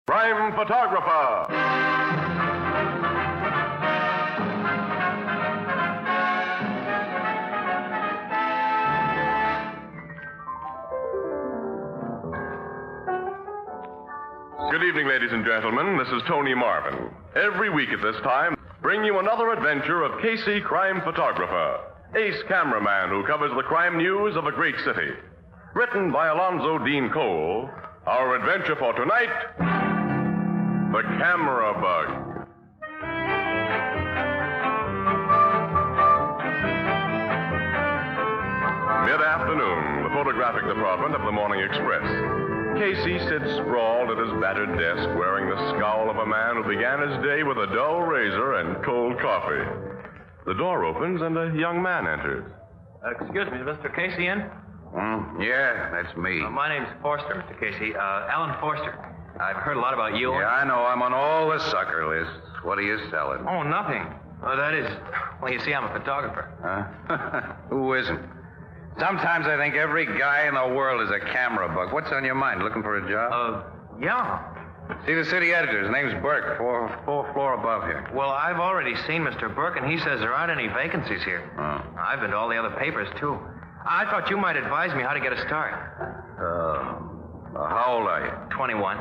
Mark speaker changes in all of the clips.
Speaker 1: Crime Photographer. Good evening, ladies and gentlemen. This is Tony Marvin. Every week at this time, bring you another adventure of Casey, crime photographer, ace cameraman who covers the crime news of a great city. Written by Alonzo Dean Cole, our adventure for tonight, The Camera Bug. Mid-afternoon, the photographic department of the Morning Express. Casey sits sprawled at his battered desk wearing the scowl of a man who began his day with a dull razor and cold coffee. The door opens and a young man enters.
Speaker 2: Excuse me, is Mr. Casey in?
Speaker 3: Yeah, that's me.
Speaker 2: My name's Forster, Mr. Casey. Alan Forster. I've heard a lot about you.
Speaker 3: Yeah, I know. I'm on all the sucker lists. What are you selling?
Speaker 2: Oh, nothing. That is, well, you see, I'm a photographer.
Speaker 3: Huh? Who isn't? Sometimes I think every guy in the world is a camera bug. What's on your mind? Looking for a job?
Speaker 2: Yeah.
Speaker 3: See the city editor. His name's Burke. Fourth floor above here.
Speaker 2: Well, I've already seen Mr. Burke, and he says there aren't any vacancies here.
Speaker 3: Oh.
Speaker 2: I've been to all the other papers, too. I thought you might advise me how to get a start.
Speaker 3: How old are you?
Speaker 2: 21.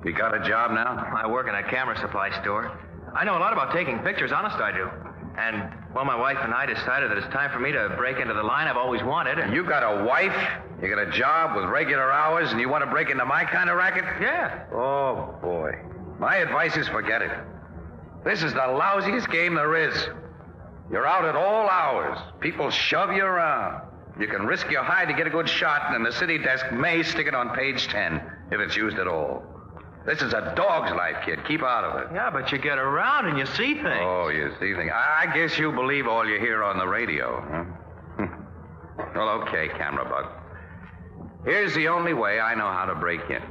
Speaker 3: You got a job now?
Speaker 2: I work in a camera supply store. I know a lot about taking pictures, honest I do. And, well, my wife and I decided that it's time for me to break into the line I've always wanted. And
Speaker 3: You got a wife? You got a job with regular hours, and you want to break into my kind of racket?
Speaker 2: Yeah.
Speaker 3: Oh, boy. My advice is forget it. This is the lousiest game there is. You're out at all hours. People shove you around. You can risk your hide to get a good shot, and the city desk may stick it on page 10, if it's used at all. This is a dog's life, kid. Keep out of it.
Speaker 2: Yeah, but you get around and you see things.
Speaker 3: Oh, you see things. I guess you believe all you hear on the radio, huh? Well, okay, camera bug. Here's the only way I know how to break in.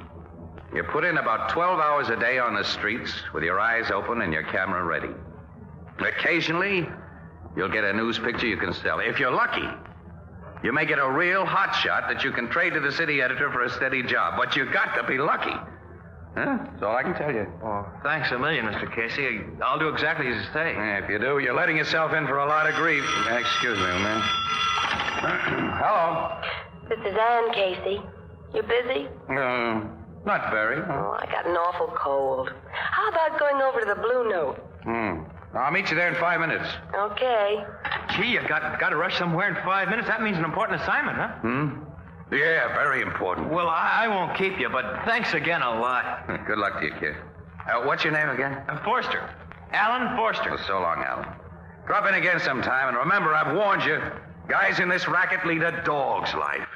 Speaker 3: You put in about 12 hours a day on the streets with your eyes open and your camera ready. Occasionally, you'll get a news picture you can sell. If you're lucky, you may get a real hot shot that you can trade to the city editor for a steady job. But you got to be lucky. Huh? That's all I can tell you.
Speaker 2: Oh, thanks a million, Mr. Casey. I'll do exactly as you say.
Speaker 3: Yeah, if you do, you're letting yourself in for a lot of grief. Excuse me, man. Hello.
Speaker 4: This is Ann, Casey. You busy?
Speaker 3: Not very.
Speaker 4: Oh, I got an awful cold. How about going over to the Blue Note?
Speaker 3: I'll meet you there in 5 minutes.
Speaker 4: Okay.
Speaker 2: Gee, you got to rush somewhere in 5 minutes. That means an important assignment, huh?
Speaker 3: Yeah, very important.
Speaker 2: Well, I won't keep you, but thanks again a lot.
Speaker 3: Good luck to you, kid. What's your name again?
Speaker 2: Forster. Alan Forster.
Speaker 3: Well, so long, Alan. Drop in again sometime, and remember, I've warned you. Guys in this racket lead a dog's life.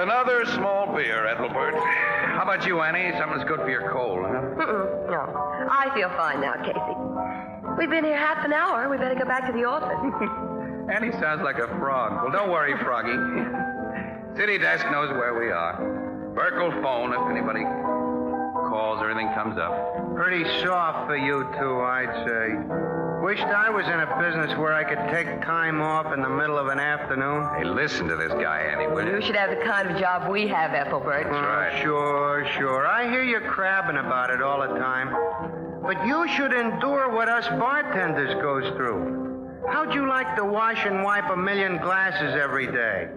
Speaker 3: Another small beer, Ethelbert. How about you, Annie? Something that's good for your cold, huh?
Speaker 4: No. I feel fine now, Casey. We've been here half an hour. We better go back to the office.
Speaker 3: Annie sounds like a frog. Well, don't worry, Froggy. City desk knows where we are. Burke will phone if anybody calls or anything comes up.
Speaker 5: Pretty soft for you two, I'd say. Wished I was in a business where I could take time off in the middle of an afternoon.
Speaker 3: Hey, listen to this guy, Annie, will you?
Speaker 4: You should have the kind of job we have, Ethelbert.
Speaker 3: That's right.
Speaker 5: Sure. I hear you crabbing about it all the time. But you should endure what us bartenders goes through. How'd you like to wash and wipe 1 million glasses every day?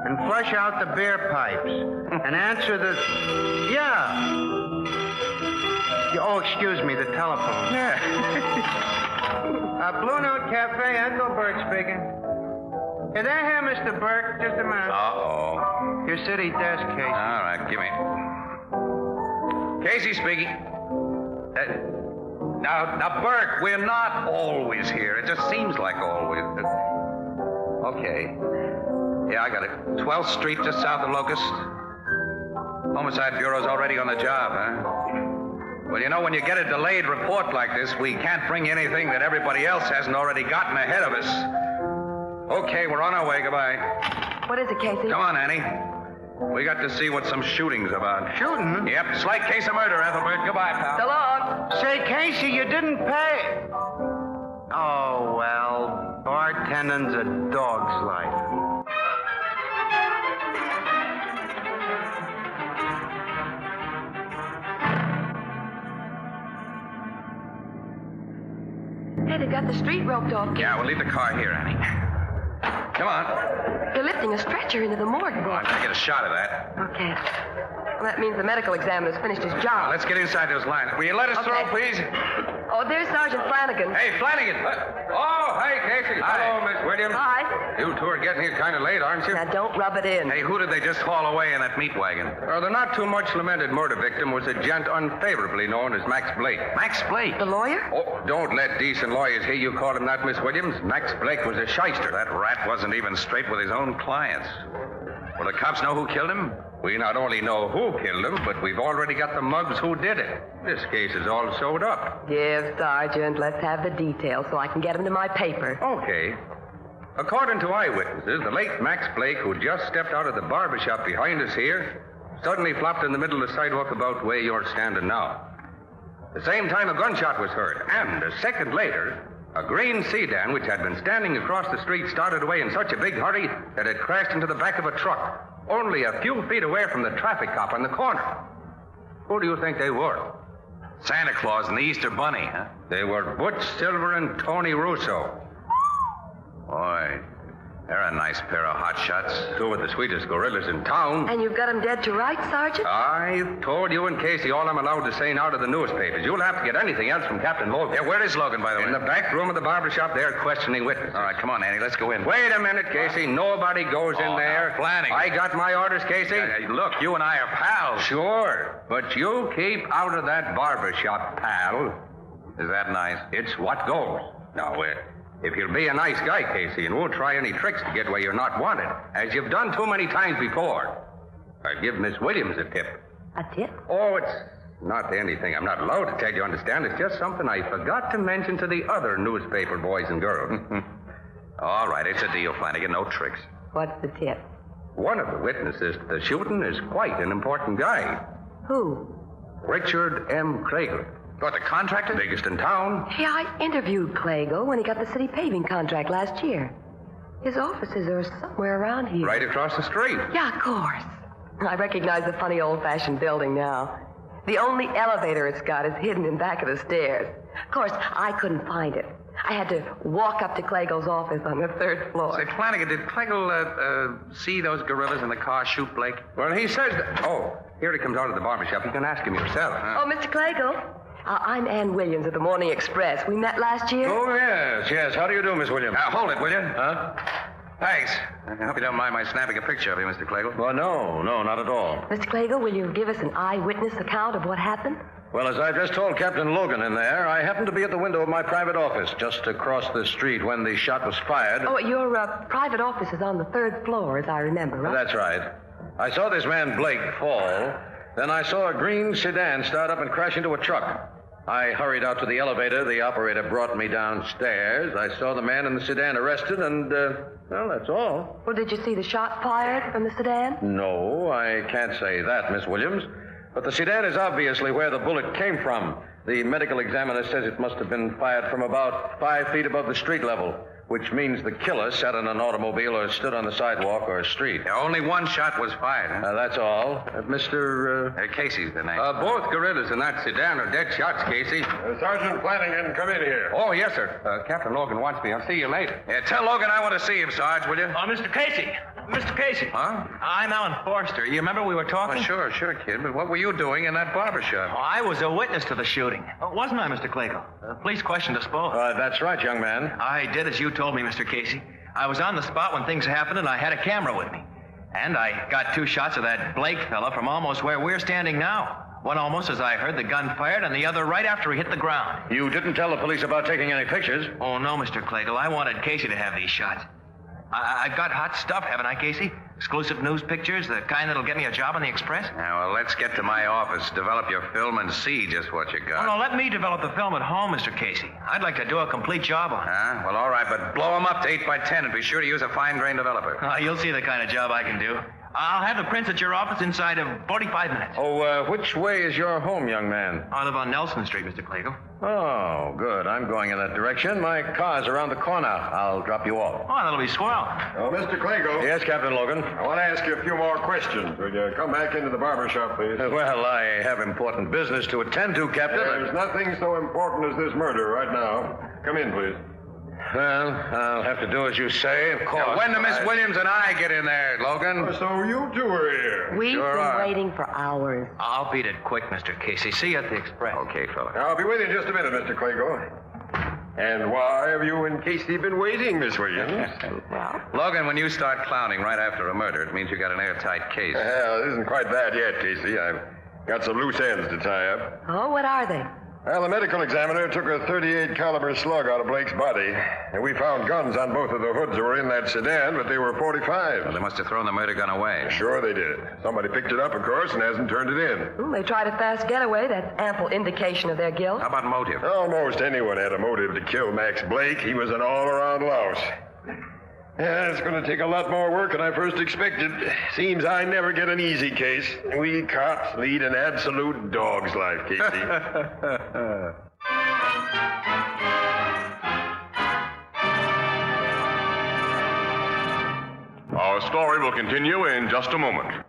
Speaker 5: And flush out the beer pipes? And answer the... Yeah. Oh, excuse me, the telephone.
Speaker 3: Yeah.
Speaker 5: Blue Note Cafe, Ethelbert speaking. Hey, there here, Mr. Burke. Just a minute.
Speaker 3: Uh-oh.
Speaker 5: Your city desk, Casey.
Speaker 3: All right, give me. Casey speaking. Now, Burke, we're not always here. It just seems like always. Okay. Yeah, I got it. 12th Street, just south of Locust. Homicide Bureau's already on the job, huh? Well, you know, when you get a delayed report like this, we can't bring you anything that everybody else hasn't already gotten ahead of us. Okay, we're on our way. Goodbye.
Speaker 4: What is it, Casey?
Speaker 3: Come on, Annie. We got to see what some shooting's about.
Speaker 5: Shooting?
Speaker 3: Yep, slight case of murder, Ethelbert. Goodbye, pal.
Speaker 4: So long.
Speaker 5: Say, Casey, you didn't pay. Oh, well, bartending's a dog's life.
Speaker 4: Hey, they've got the street roped off.
Speaker 3: Yeah, we'll leave the car here, Annie. Come on.
Speaker 4: They're lifting a stretcher into the morgue.
Speaker 3: Oh, I'm going to get a shot of that.
Speaker 4: Okay. Well, that means the medical examiner's finished his job.
Speaker 3: Let's get inside those lines. Will you let us through, please?
Speaker 4: Oh, there's Sergeant Flanagan.
Speaker 3: Hey, Flanagan. Oh, hey, Casey.
Speaker 2: Hi.
Speaker 3: Hello, Miss Williams.
Speaker 4: Hi.
Speaker 3: You two are getting here kind of late, aren't you?
Speaker 4: Now, don't rub it in.
Speaker 3: Hey, who did they just haul away in that meat wagon?
Speaker 6: The not too much lamented murder victim was a gent unfavorably known as Max Blake.
Speaker 3: Max Blake.
Speaker 4: The lawyer?
Speaker 6: Oh, don't let decent lawyers hear you call him that, Miss Williams. Max Blake was a shyster.
Speaker 3: That rat wasn't even straight with his own clients. Will the cops know who killed him?
Speaker 6: We not only know who killed him, but we've already got the mugs who did it. This case is all sewed up.
Speaker 4: Give, Sergeant. Let's have the details so I can get them to my paper.
Speaker 6: Okay. According to eyewitnesses, the late Max Blake, who just stepped out of the barber shop behind us here, suddenly flopped in the middle of the sidewalk about where you're standing now. The same time a gunshot was heard, and a second later, a green sedan which had been standing across the street started away in such a big hurry that it crashed into the back of a truck, only a few feet away from the traffic cop on the corner. Who do you think they were?
Speaker 3: Santa Claus and the Easter Bunny, huh?
Speaker 6: They were Butch Silver and Tony Russo.
Speaker 3: Boy, they're a nice pair of hotshots.
Speaker 6: Two of the sweetest gorillas in town.
Speaker 4: And you've got them dead to rights, Sergeant?
Speaker 6: I've told you and Casey all I'm allowed to say now to the newspapers. You'll have to get anything else from Captain Logan.
Speaker 3: Yeah, where is Logan, by the way?
Speaker 6: In the back room of the barber shop, they're questioning witnesses.
Speaker 3: All right, come on, Annie, let's go in.
Speaker 6: Wait a minute, Casey. Nobody goes in there.
Speaker 3: Now, Flanagan.
Speaker 6: I got my orders, Casey.
Speaker 3: Look, you and I are pals.
Speaker 6: Sure, but you keep out of that barber shop, pal.
Speaker 3: Is that nice?
Speaker 6: It's what goes. Now, if you'll be a nice guy, Casey, and won't try any tricks to get where you're not wanted, as you've done too many times before, I'll give Miss Williams a tip.
Speaker 4: A tip?
Speaker 6: Oh, it's not anything I'm not allowed to tell you, understand? It's just something I forgot to mention to the other newspaper boys and girls.
Speaker 3: All right, it's a deal, Flanagan. No tricks.
Speaker 4: What's the tip?
Speaker 6: One of the witnesses to the shooting is quite an important guy.
Speaker 4: Who?
Speaker 6: Richard M. Krager.
Speaker 3: What, the contractor?
Speaker 6: Biggest in town.
Speaker 4: Hey, I interviewed Clago when he got the city paving contract last year. His offices are somewhere around here.
Speaker 6: Right across the street.
Speaker 4: Yeah, of course. I recognize the funny old-fashioned building now. The only elevator it's got is hidden in back of the stairs. Of course, I couldn't find it. I had to walk up to Clago's office on the third floor.
Speaker 3: Say, Flanagan, did Clagle see those gorillas in the car shoot Blake?
Speaker 6: Well, he says that... Oh, here he comes out of the barber shop. You can ask him yourself.
Speaker 4: Oh, Mr. Clago. I'm Ann Williams of the Morning Express. We met last year.
Speaker 6: Oh, yes. How do you do, Miss Williams?
Speaker 3: Hold it, will you?
Speaker 6: Huh?
Speaker 3: Thanks. I hope you don't mind my snapping a picture of you, Mr. Clagle.
Speaker 6: Well, no, not at all.
Speaker 4: Mr. Clago, will you give us an eyewitness account of what happened?
Speaker 7: Well, as I just told Captain Logan in there, I happened to be at the window of my private office just across the street when the shot was fired.
Speaker 4: Oh, your private office is on the third floor, as I remember, right?
Speaker 7: That's right. I saw this man Blake fall. Then I saw a green sedan start up and crash into a truck. I hurried out to the elevator. The operator brought me downstairs. I saw the man in the sedan arrested, and, well, that's all.
Speaker 4: Well, did you see the shot fired from the sedan?
Speaker 7: No, I can't say that, Miss Williams. But the sedan is obviously where the bullet came from. The medical examiner says it must have been fired from about 5 feet above the street level, which means the killer sat in an automobile or stood on the sidewalk or street.
Speaker 3: Yeah, only one shot was fired, huh?
Speaker 7: That's all. Mr.
Speaker 3: Casey's the name.
Speaker 6: Both gorillas in that sedan are dead shots, Casey.
Speaker 1: Sergeant Flanagan, come in here.
Speaker 6: Oh, yes, sir. Captain Logan wants me. I'll see you later.
Speaker 3: Yeah, tell Logan I want to see him, Sarge, will you?
Speaker 2: Mr. Casey. Mr. Casey.
Speaker 3: Huh?
Speaker 2: I'm Alan Forster. You remember we were talking?
Speaker 3: Well, sure, kid. But what were you doing in that barber shop?
Speaker 2: I was a witness to the shooting. Wasn't I, Mr. Clago? Police questioned us both.
Speaker 7: That's right, young man.
Speaker 2: I did as you told me, Mr. Casey. I was on the spot when things happened, and I had a camera with me. And I got 2 shots of that Blake fella from almost where we're standing now. One almost as I heard the gun fired, and the other right after he hit the ground.
Speaker 7: You didn't tell the police about taking any pictures?
Speaker 2: Oh, no, Mr. Clagle. I wanted Casey to have these shots. I've got hot stuff, haven't I, Casey? Exclusive news pictures, the kind that'll get me a job on the Express?
Speaker 3: Now, well, let's get to my office, develop your film, and see just what you got.
Speaker 2: Oh, no, let me develop the film at home, Mr. Casey. I'd like to do a complete job on it.
Speaker 3: Huh? Well, all right, but blow them up to 8 by 10 and be sure to use a fine-grain developer.
Speaker 2: You'll see the kind of job I can do. I'll have the prints at your office inside of 45 minutes.
Speaker 7: Oh, which way is your home, young man?
Speaker 2: I live on Nelson Street, Mr. Clagle.
Speaker 7: Oh, good. I'm going in that direction. My car's around the corner. I'll drop you off.
Speaker 2: Oh, that'll be swell.
Speaker 1: Oh, Mr. Clago.
Speaker 7: Yes, Captain Logan?
Speaker 1: I want to ask you a few more questions. Will you come back into the barber shop, please?
Speaker 7: Well, I have important business to attend to, Captain.
Speaker 1: There's nothing so important as this murder right now. Come in, please.
Speaker 7: Well, I'll have to do as you say, of course.
Speaker 3: When do Miss Williams and I get in there, Logan?
Speaker 1: So you two are here.
Speaker 4: We've
Speaker 3: Sure
Speaker 4: been
Speaker 3: are.
Speaker 4: waiting for hours.
Speaker 2: I'll beat it quick, Mr. Casey. See you at the Express.
Speaker 3: Okay, fella.
Speaker 1: I'll be with you in just a minute, Mr. Clago. And why have you and Casey been waiting, Miss Williams?
Speaker 4: Well,
Speaker 3: Logan, when you start clowning right after a murder, it means you got an airtight case.
Speaker 1: Well, it isn't quite that yet, Casey. I've got some loose ends to tie up.
Speaker 4: oh, what are they?
Speaker 1: Well, the medical examiner took a .38 caliber slug out of Blake's body, and we found guns on both of the hoods that were in that sedan, but they were .45.
Speaker 3: Well, they must have thrown the murder gun away.
Speaker 1: Sure they did. Somebody picked it up, of course, and hasn't turned it in.
Speaker 4: They tried a fast getaway. That's ample indication of their guilt.
Speaker 3: How about motive?
Speaker 1: Almost anyone had a motive to kill Max Blake. He was an all-around louse. Yeah, it's going to take a lot more work than I first expected. Seems I never get an easy case. We cops lead an absolute dog's life, Casey. Our story will continue in just a moment.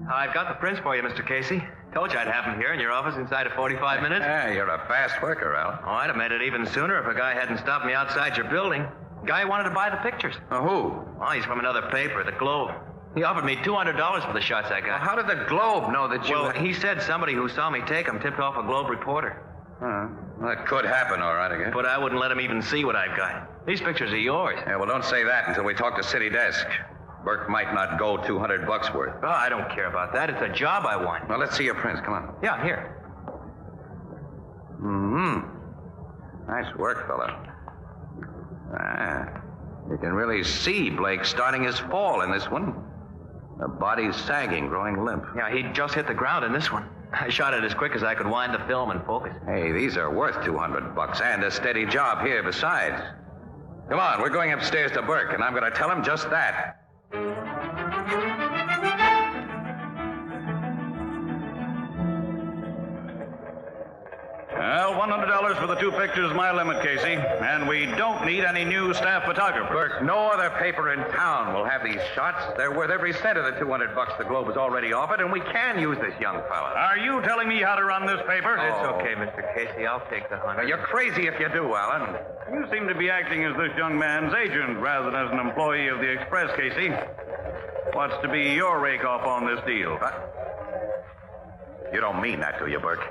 Speaker 2: I've got the prints for you, Mr. Casey. Told you I'd have them here in your office inside of 45 minutes.
Speaker 3: Yeah, you're a fast worker, Al.
Speaker 2: Oh, I'd have made it even sooner if a guy hadn't stopped me outside your building. Guy wanted to buy the pictures.
Speaker 3: Who?
Speaker 2: Oh, he's from another paper, the Globe. He offered me $200 for the shots I got.
Speaker 3: How did the Globe know that you...
Speaker 2: Well, he said somebody who saw me take them tipped off a Globe reporter.
Speaker 3: Well, that could happen, all right, I guess.
Speaker 2: But I wouldn't let him even see what I've got. These pictures are yours.
Speaker 3: Yeah, well, don't say that until we talk to City Desk. Burke might not go $200 worth.
Speaker 2: Oh, I don't care about that. It's a job I want.
Speaker 3: Well, let's see your prints. Come on.
Speaker 2: Yeah, here.
Speaker 3: Nice work, fella. You can really see Blake starting his fall in this one. The body's sagging, growing limp.
Speaker 2: Yeah, he just hit the ground in this one. I shot it as quick as I could wind the film and focus.
Speaker 3: Hey, these are worth $200 and a steady job here besides. Come on, we're going upstairs to Burke, and I'm going to tell him just that.
Speaker 8: Well, $100 for the two pictures, my limit, Casey. And we don't need any new staff photographer.
Speaker 3: Burke, no other paper in town will have these shots. They're worth every cent of the $200 the Globe has already offered, and we can use this young fella.
Speaker 8: Are you telling me how to run this paper?
Speaker 2: It's okay, Mr. Casey. I'll take the $100.
Speaker 3: You're crazy if you do, Alan.
Speaker 8: You seem to be acting as this young man's agent rather than as an employee of the Express, Casey. What's to be your rake-off on this deal?
Speaker 3: You don't mean that, do you, Burke?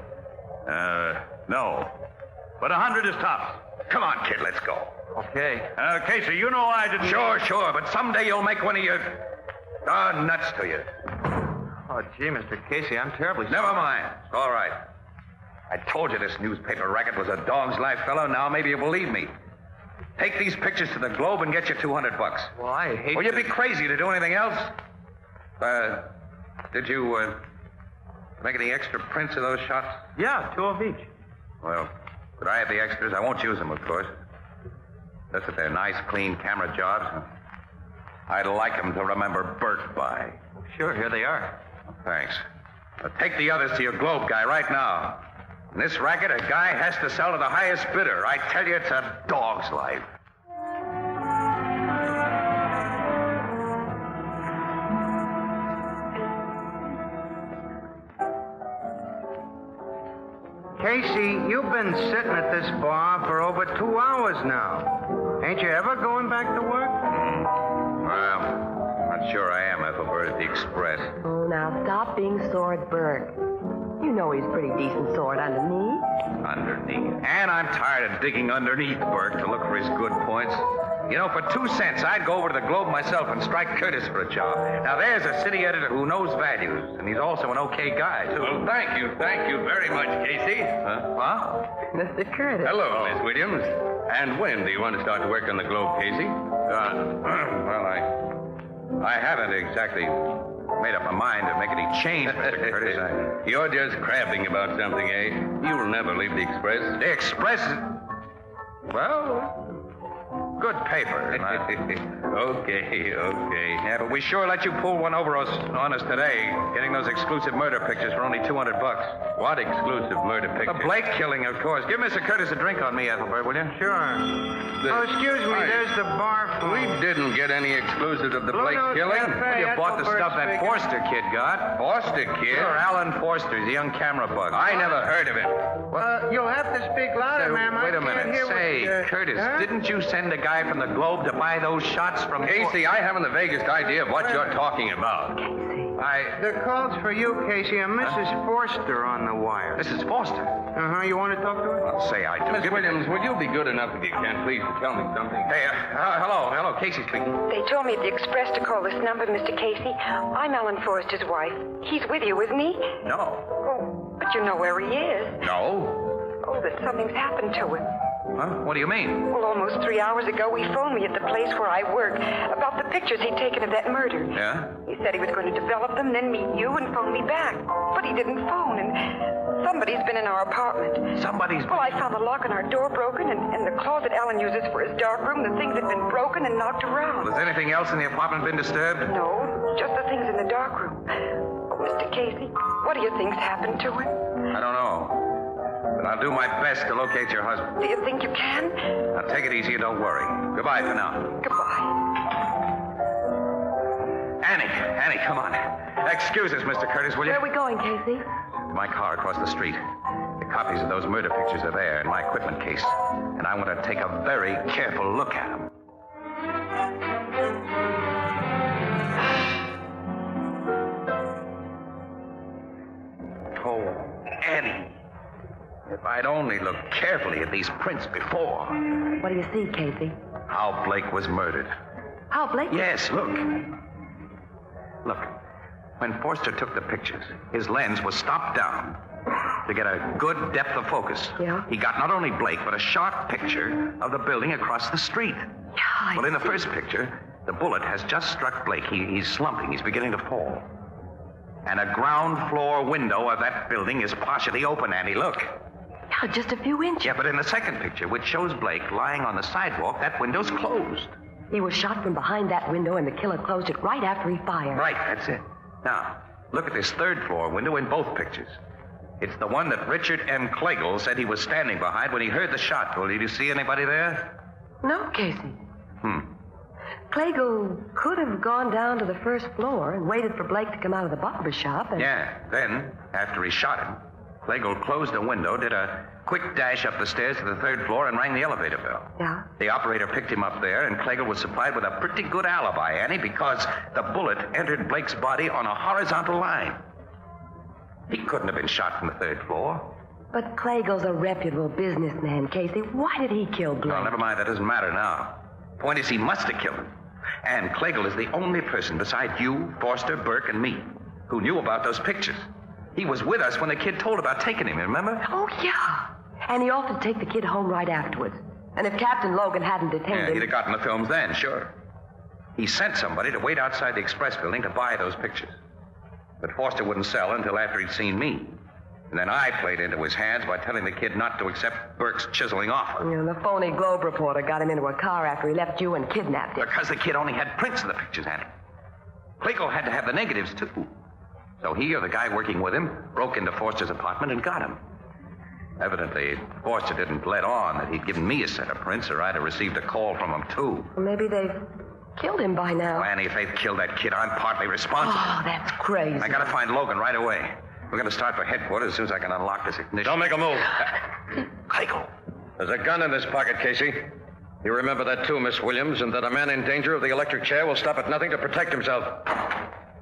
Speaker 8: No. But 100 is tops.
Speaker 3: Come on, kid, let's go.
Speaker 2: Okay.
Speaker 8: Casey, you know I didn't...
Speaker 3: Sure, but someday you'll make one of your... nuts to you.
Speaker 2: Oh, gee, Mr. Casey, I'm terribly sorry.
Speaker 3: Never mind. It's all right. I told you this newspaper racket was a dog's life, fellow. Now maybe you believe me. Take these pictures to the Globe and get you $200.
Speaker 2: Well, I hate...
Speaker 3: Well, you'd be crazy to do anything else. Did you, make any extra prints of those shots?
Speaker 2: Yeah, 2 of each.
Speaker 3: Well, could I have the extras? I won't use them, of course. Just that they're nice, clean camera jobs. I'd like them to remember Burke by.
Speaker 2: Sure, here they are.
Speaker 3: Thanks. Now, take the others to your Globe guy right now. In this racket, a guy has to sell to the highest bidder. I tell you, it's a dog's life.
Speaker 5: Casey, you've been sitting at this bar for over 2 hours now. Ain't you ever going back to work?
Speaker 3: Well, not sure I am, Ethelbert, at the Express.
Speaker 4: Oh, now stop being sore at Burke. You know he's pretty decent sort underneath.
Speaker 3: Underneath. And I'm tired of digging underneath Burke to look for his good points. You know, for 2 cents, I'd go over to the Globe myself and strike Curtis for a job. Now, there's a city editor who knows values, and he's also an okay guy, too.
Speaker 6: Well, thank you very much, Casey.
Speaker 3: Huh?
Speaker 4: Mr. Curtis.
Speaker 6: Hello, Miss Williams. And when do you want to start to work on the Globe, Casey?
Speaker 3: Well, I haven't exactly made up my mind to make any change, Mr. Curtis.
Speaker 6: You're just crabbing about something, eh? You'll never leave the Express.
Speaker 3: The Express is... Well, good paper.
Speaker 6: Okay.
Speaker 3: Yeah, but we sure let you pull one over on us today, getting those exclusive murder pictures for only $200.
Speaker 6: What exclusive murder
Speaker 3: The
Speaker 6: picture?
Speaker 3: Blake killing, of course. Give Mr. Curtis a drink on me, Ethelbert, will you?
Speaker 5: Sure. Oh, excuse me. There's the bar phone.
Speaker 6: We didn't get any exclusives of the Blake
Speaker 5: Blue Note
Speaker 6: killing.
Speaker 5: Cafe.
Speaker 3: You bought the stuff that
Speaker 5: Ethelbert
Speaker 3: Forster kid got.
Speaker 6: Forster kid?
Speaker 3: Sure, Alan Forster, the young camera bug.
Speaker 6: I never heard of it.
Speaker 5: You'll have to speak louder, ma'am.
Speaker 3: Wait a
Speaker 5: I can't
Speaker 3: minute.
Speaker 5: hear
Speaker 3: Say,
Speaker 5: what,
Speaker 3: Curtis,
Speaker 5: huh?
Speaker 3: didn't you send a guy from the Globe to buy those shots from...
Speaker 6: Casey, I haven't the vaguest idea of what you're talking about.
Speaker 5: The call's for you, Casey, and Mrs. Forster on the wire.
Speaker 3: Mrs. Forster.
Speaker 5: Uh-huh. You want to talk to her?
Speaker 3: I'll say I do.
Speaker 6: Miss Williams, will you be good enough, if you can, please, to tell me something?
Speaker 3: Hey, hello, Casey speaking.
Speaker 9: They told me at the Express to call this number, Mr. Casey. I'm Ellen Forrester's wife. He's with you, isn't he?
Speaker 3: No.
Speaker 9: Oh, but you know where he is.
Speaker 3: No?
Speaker 9: Oh, that something's happened to him.
Speaker 3: Huh? What do you mean?
Speaker 9: Well, almost 3 hours ago, he phoned me at the place where I work about the pictures he'd taken of that murder.
Speaker 3: Yeah?
Speaker 9: He said he was going to develop them, then meet you and phone me back. But he didn't phone, and somebody's been in our apartment.
Speaker 3: Somebody's...
Speaker 9: Well, I found the lock on our door broken, and the closet Alan uses for his darkroom, the things had been broken and knocked around.
Speaker 3: Has anything else in the apartment been disturbed?
Speaker 9: No, just the things in the darkroom. Oh, Mr. Casey, what do you think's happened to him?
Speaker 3: I don't know. But I'll do my best to locate your husband.
Speaker 9: Do you think you can?
Speaker 3: Now, take it easy and don't worry. Goodbye for now.
Speaker 9: Goodbye.
Speaker 3: Annie, come on. Excuse us, Mr. Curtis, will you?
Speaker 4: Where are we going, Casey?
Speaker 3: My car across the street. The copies of those murder pictures are there in my equipment case. And I want to take a very careful look at them. Oh, Annie. If I'd only looked carefully at these prints before.
Speaker 4: What do you see, Casey?
Speaker 3: How Blake was murdered.
Speaker 4: How, Blake?
Speaker 3: Yes, look. Look. When Forster took the pictures, his lens was stopped down to get a good depth of focus.
Speaker 4: Yeah?
Speaker 3: He got not only Blake, but a sharp picture of the building across the street.
Speaker 4: Yeah,
Speaker 3: Well, in the first picture, the bullet has just struck Blake. He's slumping. He's beginning to fall. And a ground floor window of that building is partially open, Annie. Look.
Speaker 4: Yeah, just a few inches.
Speaker 3: Yeah, but in the second picture, which shows Blake lying on the sidewalk, that window's closed.
Speaker 4: He was shot from behind that window, and the killer closed it right after he fired.
Speaker 3: Right, that's it. Now, look at this third floor window in both pictures. It's the one that Richard M. Clegel said he was standing behind when he heard the shot. Well, did you see anybody there?
Speaker 4: No, Casey. Clegel could have gone down to the first floor and waited for Blake to come out of the barber shop and...
Speaker 3: Yeah, then, after he shot him, Clegel closed the window, did a quick dash up the stairs to the third floor, and rang the elevator bell.
Speaker 4: Yeah?
Speaker 3: The operator picked him up there, and Clegel was supplied with a pretty good alibi, Annie, because the bullet entered Blake's body on a horizontal line. He couldn't have been shot from the third floor.
Speaker 4: But Clegel's a reputable businessman, Casey. Why did he kill Blake?
Speaker 3: Well, never mind. That doesn't matter now. Point is, he must have killed him. And Clegel is the only person besides you, Forster, Burke, and me who knew about those pictures. He was with us when the kid told about taking him, remember?
Speaker 4: Oh, yeah. And he offered to take the kid home right afterwards. And if Captain Logan hadn't detained
Speaker 3: Yeah,
Speaker 4: him...
Speaker 3: he'd have gotten the films then, sure. He sent somebody to wait outside the Express building to buy those pictures. But Forster wouldn't sell until after he'd seen me. And then I played into his hands by telling the kid not to accept Burke's chiseling offer.
Speaker 4: You know, the phony Globe reporter got him into a car after he left you and kidnapped him.
Speaker 3: Because the kid only had prints of the pictures, Annie. Clegel had to have the negatives, too. So he or the guy working with him broke into Forster's apartment and got him. Evidently, Forster didn't let on that he'd given me a set of prints, or I'd have received a call from him, too.
Speaker 4: Well, maybe they've killed him by now.
Speaker 3: Oh, Annie, if they've killed that kid, I'm partly responsible.
Speaker 4: Oh, that's crazy.
Speaker 3: I gotta find Logan right away. We're gonna start for headquarters as soon as I can unlock this ignition.
Speaker 7: Don't make a move.
Speaker 3: Clegel.
Speaker 7: There's a gun in this pocket, Casey. You remember that too, Miss Williams, and that a man in danger of the electric chair will stop at nothing to protect himself.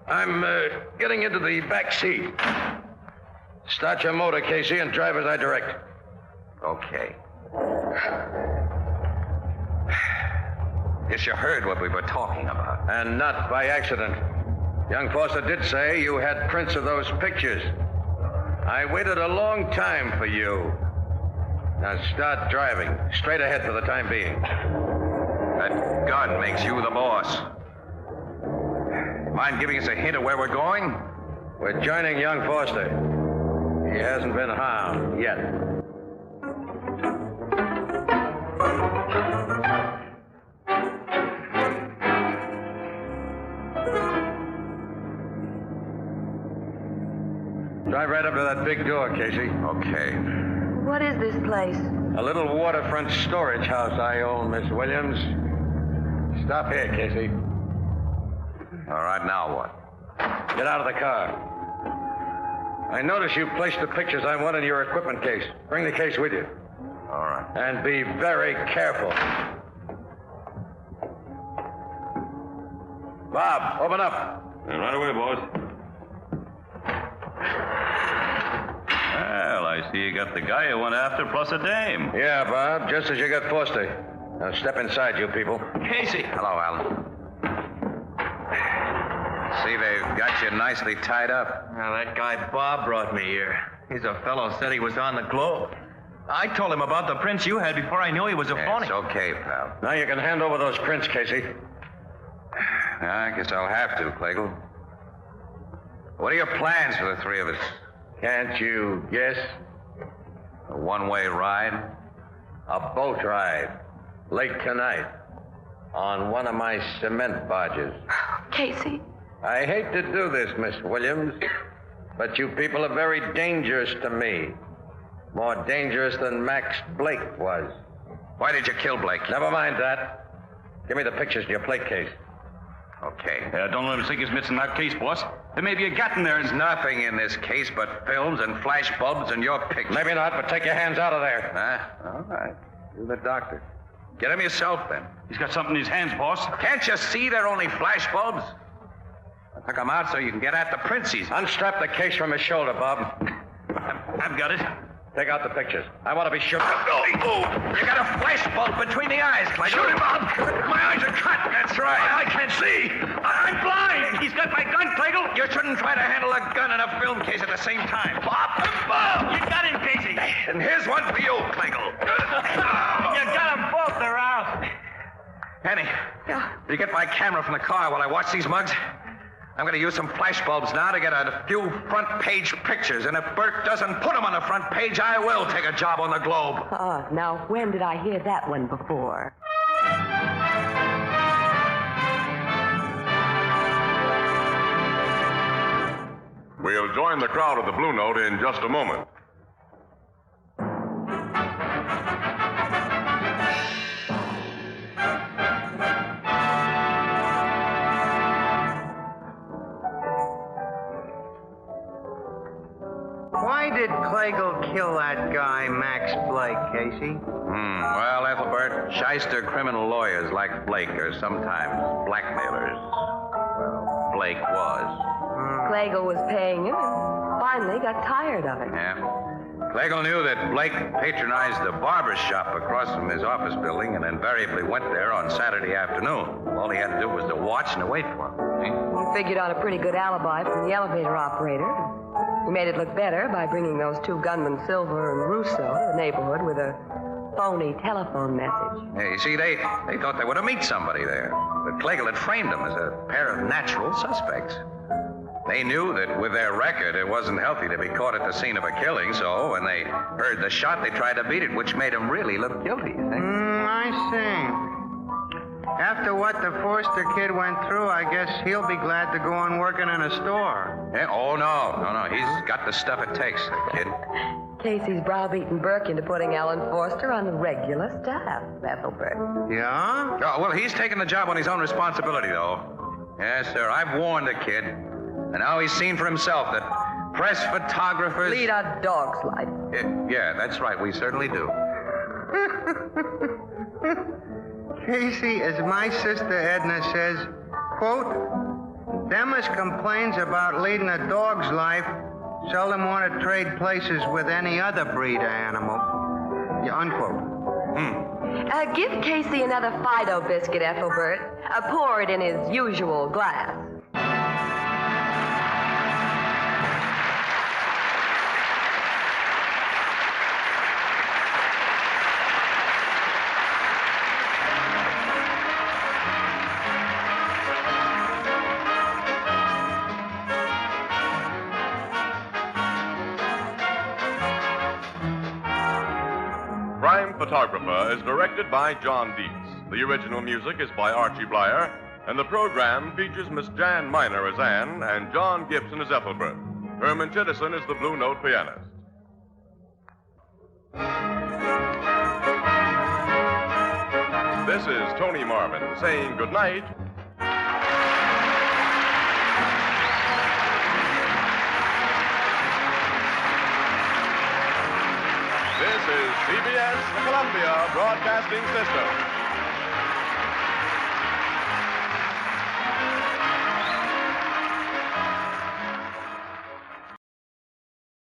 Speaker 7: I'm getting into the back seat. Start your motor, Casey, and drive as I direct.
Speaker 3: Okay. Guess you heard what we were talking about.
Speaker 7: And not by accident. Young Foster did say you had prints of those pictures. I waited a long time for you. Now start driving. Straight ahead for the time being.
Speaker 3: That gun makes you the boss. Mind giving us a hint of where we're going?
Speaker 7: We're joining young Foster. He hasn't been harmed yet. Drive right up to that big door, Casey.
Speaker 3: Okay.
Speaker 4: What is this place?
Speaker 7: A little waterfront storage house I own, Miss Williams. Stop here, Casey.
Speaker 3: All right, now what?
Speaker 7: Get out of the car. I notice you placed the pictures I want in your equipment case. Bring the case with you.
Speaker 3: All right.
Speaker 7: And be very careful. Bob, open up.
Speaker 8: Right away, boys. Well, I see you got the guy you went after plus a dame.
Speaker 7: Yeah, Bob, just as you got Foster. Now step inside, you people.
Speaker 2: Casey!
Speaker 3: Hello, Alan. See, they've got you nicely tied up.
Speaker 2: Now, that guy Bob brought me here. He's a fellow said he was on the Globe. I told him about the prints you had before I knew he was a phony.
Speaker 3: It's okay, pal.
Speaker 7: Now you can hand over those prints, Casey.
Speaker 3: I guess I'll have to, Clagle. What are your plans for the three of us?
Speaker 7: Can't you guess?
Speaker 3: A one-way ride?
Speaker 7: A boat ride. Late tonight. On one of my cement barges.
Speaker 4: Casey.
Speaker 7: I hate to do this, Miss Williams, but you people are very dangerous to me. More dangerous than Max Blake was.
Speaker 3: Why did you kill Blake?
Speaker 7: Never mind that. Give me the pictures in your plate case.
Speaker 3: Okay.
Speaker 8: Don't let him stick his mitts in that case, boss. There may be a gat in there.
Speaker 3: There's nothing in this case but films and flash bulbs and your pictures.
Speaker 7: Maybe not, but take your hands out of there.
Speaker 3: Huh? All right. You're the doctor. Get him yourself, then.
Speaker 8: He's got something in his hands, boss.
Speaker 3: Can't you see they're only flash bulbs? I took them out so you can get at the printsies.
Speaker 7: Unstrap the case from his shoulder, Bob.
Speaker 8: I've got it.
Speaker 7: Take out the pictures. I want to be sure.
Speaker 3: Oh, you got a flash bulb between the eyes, Clay. Shoot him, Bob. My eyes are cut. That's right. I can't see. I'm blind. He's got my gun, Clagle. You shouldn't try to handle a gun and a film case at the same time. Bob.
Speaker 2: You got him, Casey.
Speaker 3: And here's one for you, Clagle.
Speaker 2: You got them both. They're out.
Speaker 3: Annie, did you get my camera from the car while I watch these mugs? I'm going to use some flash bulbs now to get a few front page pictures. And if Bert doesn't put them on the front page, I will take a job on the Globe.
Speaker 4: Now, when did I hear that one before?
Speaker 1: We'll join the crowd at the Blue Note in just a moment.
Speaker 5: Why did Clagle kill that guy, Max Blake, Casey?
Speaker 3: Well, Ethelbert, shyster criminal lawyers like Blake are sometimes blackmailers. Well, Blake was.
Speaker 4: Clagle was paying him and finally got tired of it.
Speaker 3: Yeah. Clagle knew that Blake patronized the barber shop across from his office building and invariably went there on Saturday afternoon. All he had to do was to watch and to wait for him.
Speaker 4: You figured on a pretty good alibi from the elevator operator. You made it look better by bringing those two gunmen, Silver and Russo, to the neighborhood with a phony telephone message.
Speaker 3: Yeah, you see, they thought they were to meet somebody there. But Clagle had framed them as a pair of natural suspects. They knew that with their record, it wasn't healthy to be caught at the scene of a killing, so when they heard the shot, they tried to beat it, which made them really look guilty, you think?
Speaker 5: I see. After what the Forster kid went through, I guess he'll be glad to go on working in a store.
Speaker 3: Yeah? Oh, no. He's got the stuff it takes, that kid.
Speaker 4: Casey's browbeaten Burke into putting Alan Forster on the regular staff, Ethelbert.
Speaker 5: Yeah?
Speaker 3: Oh, well, he's taking the job on his own responsibility, though. Yes, sir. I've warned the kid. And now he's seen for himself that press photographers...
Speaker 4: Lead a dog's life.
Speaker 3: Yeah, that's right. We certainly do.
Speaker 5: Casey, as my sister Edna says, quote, them as complains about leading a dog's life seldom want to trade places with any other breed of animal. Yeah, unquote.
Speaker 4: Give Casey another Fido biscuit, Ethelbert. Pour it in his usual glass.
Speaker 1: Crime Photographer is directed by John Dietz. The original music is by Archie Blyer, and the program features Miss Jan Miner as Anne and John Gibson as Ethelbert. Herman Chittison is the Blue Note pianist. This is Tony Marvin saying good night. This is CBS, the Columbia Broadcasting System.